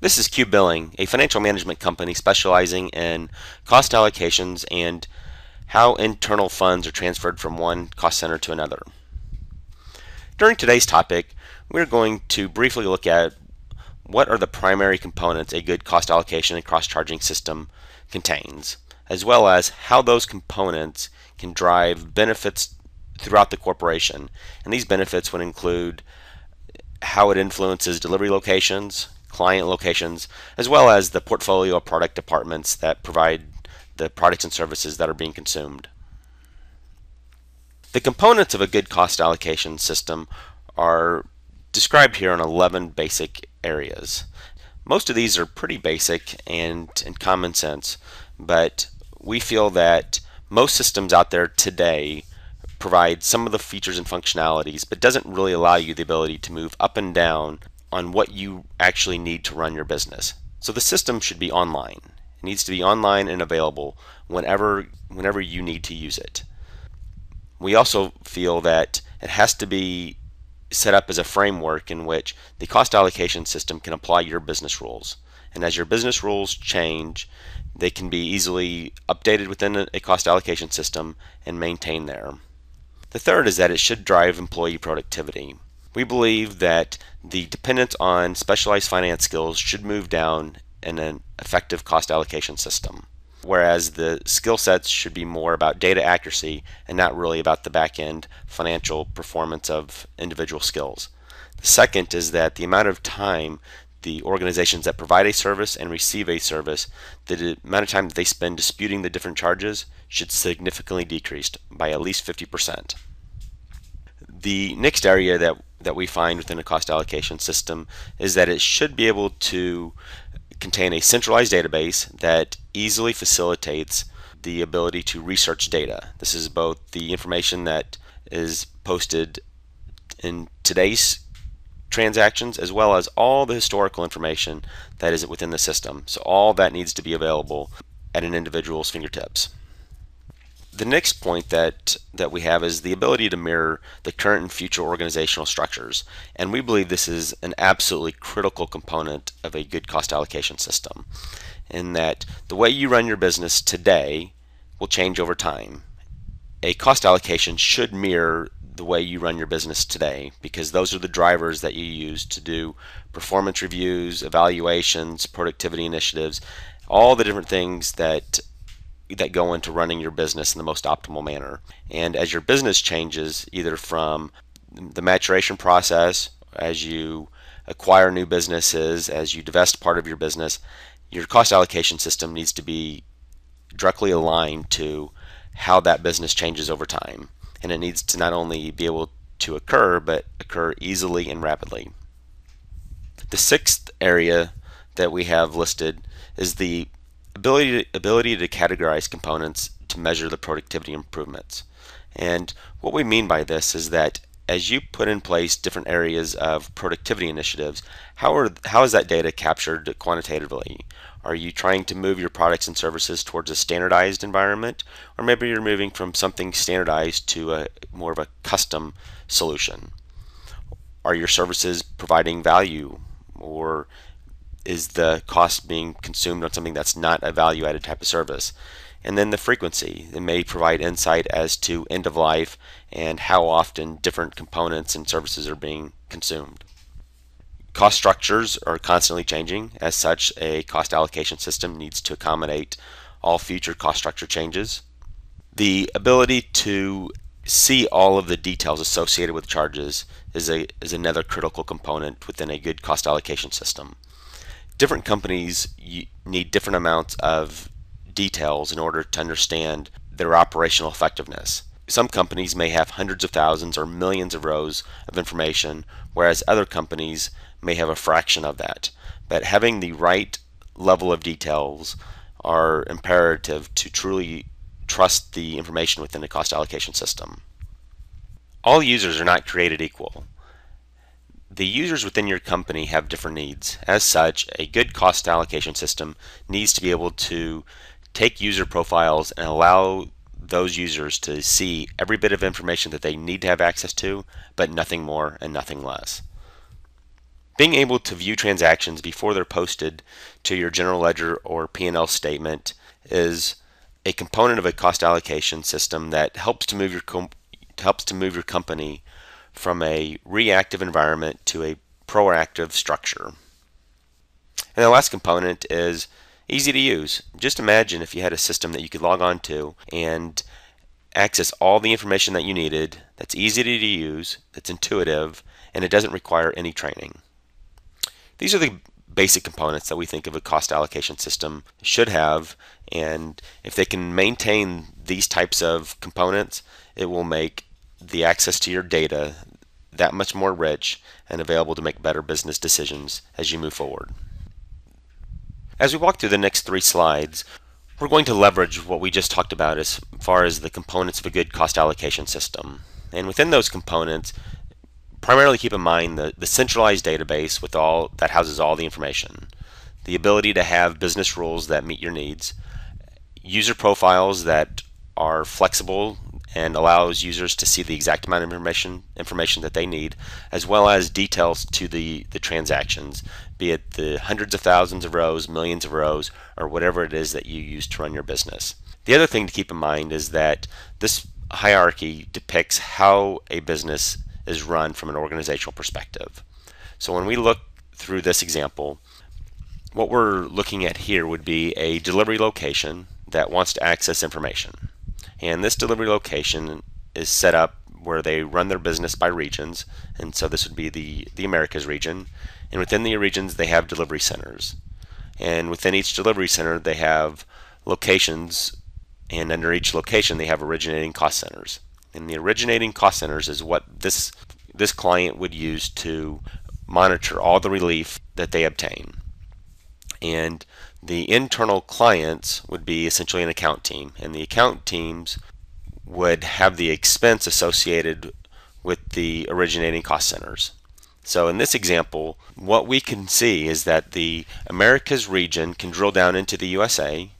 This is Q Billing, a financial management company specializing in cost allocations and how internal funds are transferred from one cost center to another. During today's topic, we're going to briefly look at what are the primary components a good cost allocation and cross-charging system contains, as well as how those components can drive benefits throughout the corporation. And these benefits would include how it influences delivery locations, client locations, as well as the portfolio of product departments that provide the products and services that are being consumed. The components of a good cost allocation system are described here in 11 basic areas. Most of these are pretty basic and common sense, but we feel that most systems out there today provide some of the features and functionalities, but doesn't really allow you the ability to move up and down on what you actually need to run your business. So the system should be online. It needs to be online and available whenever you need to use it. We also feel that it has to be set up as a framework in which the cost allocation system can apply your business rules. And as your business rules change, they can be easily updated within a cost allocation system and maintained there. The third is that it should drive employee productivity. We believe that the dependence on specialized finance skills should move down in an effective cost allocation system, whereas the skill sets should be more about data accuracy and not really about the back-end financial performance of individual skills. The second is that the amount of time the organizations that provide a service and receive a service, the amount of time that they spend disputing the different charges should significantly decrease by at least 50%. The next area that we find within a cost allocation system is that it should be able to contain a centralized database that easily facilitates the ability to research data. This is both the information that is posted in today's transactions as well as all the historical information that is within the system. So all that needs to be available at an individual's fingertips. The next point that we have is the ability to mirror the current and future organizational structures. And we believe this is an absolutely critical component of a good cost allocation system, in that the way you run your business today will change over time. A cost allocation should mirror the way you run your business today, because those are the drivers that you use to do performance reviews, evaluations, productivity initiatives, all the different things that go into running your business in the most optimal manner. And as your business changes, either from the maturation process, as you acquire new businesses, as you divest part of your business, your cost allocation system needs to be directly aligned to how that business changes over time. And it needs to not only be able to occur, but occur easily and rapidly. The sixth area that we have listed is the ability to categorize components to measure the productivity improvements. And what we mean by this is that as you put in place different areas of productivity initiatives, how is that data captured quantitatively? Are you trying to move your products and services towards a standardized environment, or maybe you're moving from something standardized to a more of a custom solution? Are your services providing value, or is the cost being consumed on something that's not a value-added type of service? And then the frequency. It may provide insight as to end of life and how often different components and services are being consumed. Cost structures are constantly changing. As such, a cost allocation system needs to accommodate all future cost structure changes. The ability to see all of the details associated with charges is another critical component within a good cost allocation system. Different companies need different amounts of details in order to understand their operational effectiveness. Some companies may have hundreds of thousands or millions of rows of information, whereas other companies may have a fraction of that. But having the right level of details are imperative to truly trust the information within the cost allocation system. All users are not created equal. The users within your company have different needs. As such, a good cost allocation system needs to be able to take user profiles and allow those users to see every bit of information that they need to have access to, but nothing more and nothing less. Being able to view transactions before they're posted to your general ledger or P&L statement is a component of a cost allocation system that helps to move your company from a reactive environment to a proactive structure. And the last component is easy to use. Just imagine if you had a system that you could log on to and access all the information that you needed, that's easy to use, that's intuitive, and it doesn't require any training. These are the basic components that we think of a cost allocation system should have, and if they can maintain these types of components, it will make the access to your data that much more rich and available to make better business decisions as you move forward. As we walk through the next 3 slides, we're going to leverage what we just talked about as far as the components of a good cost allocation system. And within those components, primarily keep in mind the centralized database with all that houses all the information, the ability to have business rules that meet your needs, user profiles that are flexible and allows users to see the exact amount of information that they need, as well as details to the transactions, be it the hundreds of thousands of rows, millions of rows, or whatever it is that you use to run your business. The other thing to keep in mind is that this hierarchy depicts how a business is run from an organizational perspective. So when we look through this example, what we're looking at here would be a delivery location that wants to access information. And this delivery location is set up where they run their business by regions, and so this would be the Americas region. And within the regions, they have delivery centers. And within each delivery center, they have locations, and under each location, they have originating cost centers. And the originating cost centers is what this client would use to monitor all the relief that they obtain. And the internal clients would be essentially an account team, and the account teams would have the expense associated with the originating cost centers. So in this example, what we can see is that the Americas region can drill down into the USA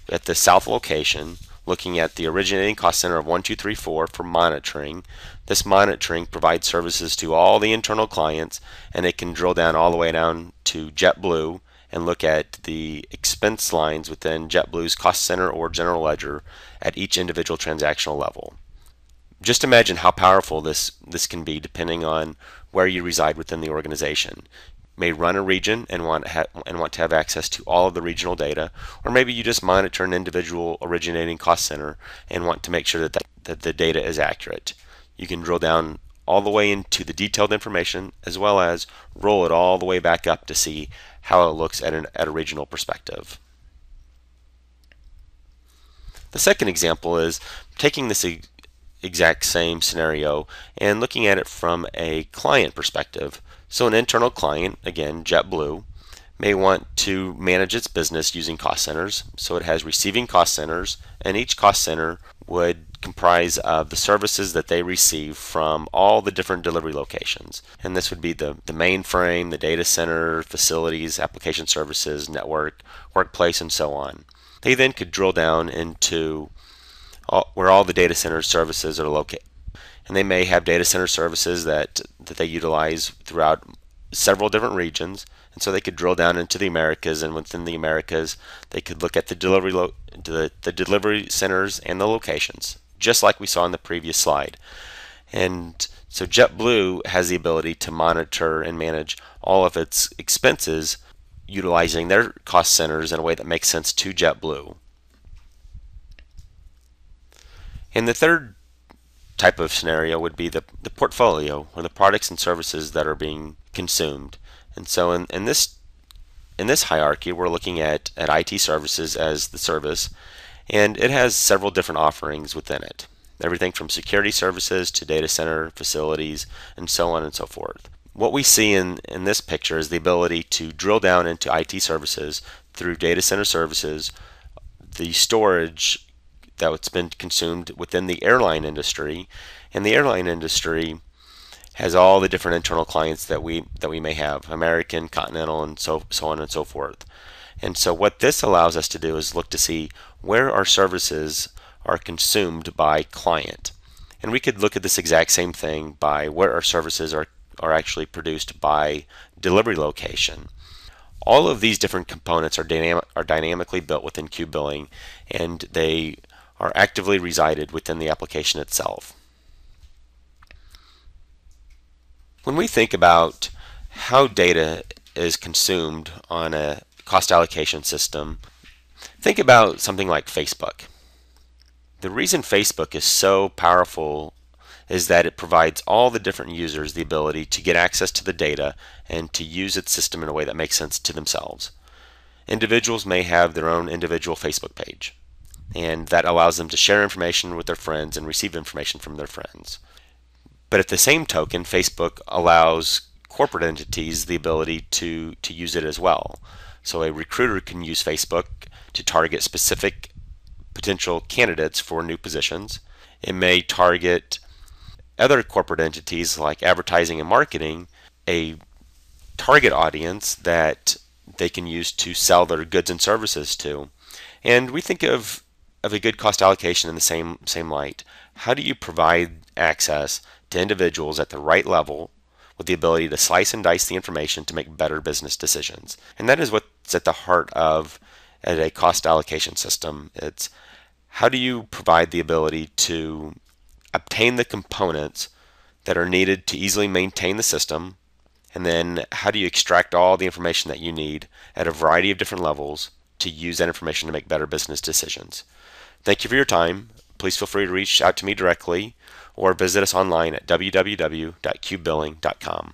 at the south location, looking at the originating cost center of 1, 2, 3, 4 for monitoring. This monitoring provides services to all the internal clients, and it can drill down all the way down to JetBlue and look at the expense lines within JetBlue's cost center or general ledger at each individual transactional level. Just imagine how powerful this can be depending on where you reside within the organization. You may run a region and want to have access to all of the regional data, or maybe you just monitor an individual originating cost center and want to make sure that the data is accurate. You can drill down all the way into the detailed information as well as roll it all the way back up to see how it looks at a regional perspective. The second example is taking this exact same scenario and looking at it from a client perspective. So an internal client, again JetBlue, may want to manage its business using cost centers. So it has receiving cost centers, and each cost center would comprise of the services that they receive from all the different delivery locations. And this would be the mainframe, the data center, facilities, application services, network, workplace, and so on. They then could drill down into where all the data center services are located. And they may have data center services that they utilize throughout several different regions. And so they could drill down into the Americas, and within the Americas, they could look at the delivery centers and the locations, just like we saw in the previous slide. And so JetBlue has the ability to monitor and manage all of its expenses utilizing their cost centers in a way that makes sense to JetBlue. And the third type of scenario would be the portfolio, or the products and services that are being consumed. And so in this hierarchy, we're looking at IT services as the service, and it has several different offerings within it. Everything from security services to data center facilities and so on and so forth. What we see in this picture is the ability to drill down into IT services through data center services, the storage that's been consumed within the airline industry, and the airline industry has all the different internal clients that we may have, American, Continental, and so on and so forth. And so what this allows us to do is look to see where our services are consumed by client. And we could look at this exact same thing by where our services are actually produced by delivery location. All of these different components are dynamically built within QBilling, and they are actively resided within the application itself. When we think about how data is consumed on a cost allocation system, think about something like Facebook. The reason Facebook is so powerful is that it provides all the different users the ability to get access to the data and to use its system in a way that makes sense to themselves. Individuals may have their own individual Facebook page, and that allows them to share information with their friends and receive information from their friends. But at the same token, Facebook allows corporate entities the ability to use it as well. So a recruiter can use Facebook to target specific potential candidates for new positions. It may target other corporate entities like advertising and marketing, a target audience that they can use to sell their goods and services to. And we think of a good cost allocation in the same light. How do you provide access to individuals at the right level with the ability to slice and dice the information to make better business decisions? And that is what's at the heart of a cost allocation system. It's how do you provide the ability to obtain the components that are needed to easily maintain the system, and then how do you extract all the information that you need at a variety of different levels to use that information to make better business decisions. Thank you for your time. Please feel free to reach out to me directly or visit us online at www.qbilling.com.